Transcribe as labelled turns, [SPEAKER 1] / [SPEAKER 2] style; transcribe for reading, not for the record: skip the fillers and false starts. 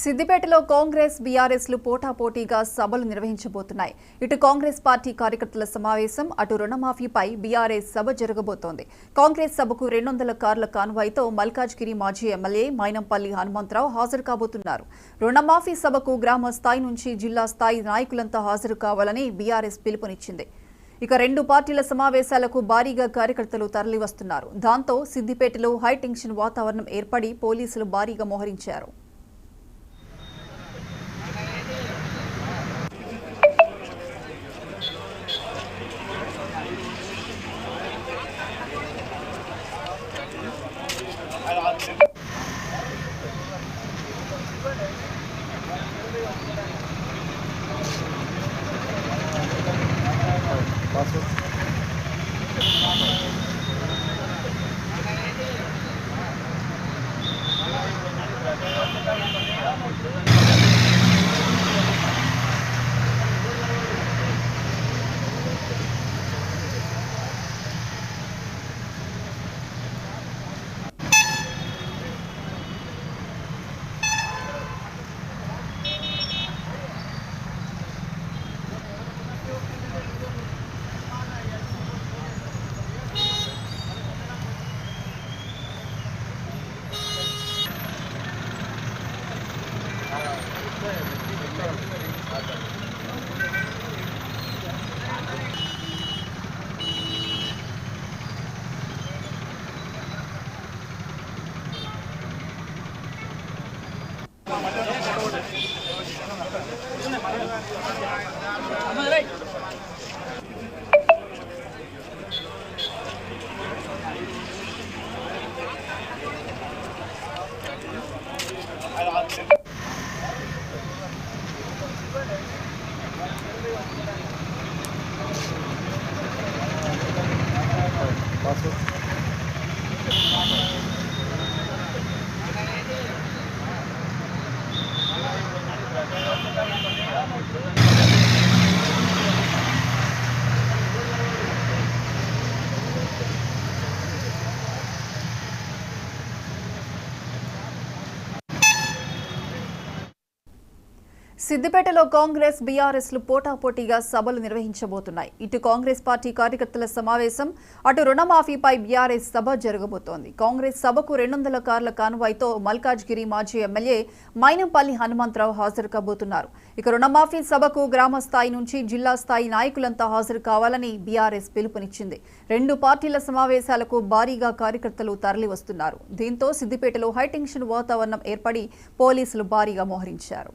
[SPEAKER 1] సిద్దిపేటలో కాంగ్రెస్ బీఆర్ఎస్లు పోటాపోటీగా సభలు నిర్వహించబోతున్నాయి. ఇటు కాంగ్రెస్ పార్టీ కార్యకర్తల సమావేశం, అటు రుణమాఫీపై బీఆర్ఎస్ సభ జరగబోతోంది. కాంగ్రెస్ సభకు 200 కార్ల కాన్వాయ్తో మల్కాజ్గిరి మాజీ ఎమ్మెల్యే మైనంపల్లి హనుమంతరావు హాజరు కాబోతున్నారు. రుణమాఫీ సభకు గ్రామ స్థాయి నుంచి జిల్లా స్థాయి నాయకులంతా హాజరు కావాలని బీఆర్ఎస్ పిలుపునిచ్చింది. ఇక రెండు పార్టీల సమావేశాలకు భారీగా కార్యకర్తలు తరలివస్తున్నారు. దాంతో సిద్దిపేటలో హైటెన్షన్ వాతావరణం ఏర్పడి పోలీసులు భారీగా మోహరించారు. సిద్దిపేటలో కాంగ్రెస్ బీఆర్ఎస్లు పోటాపోటీగా సభలు నిర్వహించబోతున్నాయి. ఇటు కాంగ్రెస్ పార్టీ కార్యకర్తల సమావేశం, అటు రుణమాఫీపై బీఆర్ఎస్ సభ జరగబోతోంది. కాంగ్రెస్ సభకు 200 కార్ల కాన్వాయ్తో మల్కాజ్గిరి మాజీ ఎమ్మెల్యే మైనంపల్లి హనుమంతరావు హాజరు కాబోతున్నారు. ఇక రుణమాఫీ సభకు గ్రామ స్థాయి నుంచి జిల్లా స్థాయి నాయకులంతా హాజరు కావాలని బీఆర్ఎస్ పిలుపునిచ్చింది. రెండు పార్టీల సమావేశాలకు భారీగా కార్యకర్తలు తరలి వస్తున్నారు. దీంతో సిద్దిపేటలో హైటెన్షన్ వాతావరణం ఏర్పడి పోలీసులు భారీగా మోహరించారు.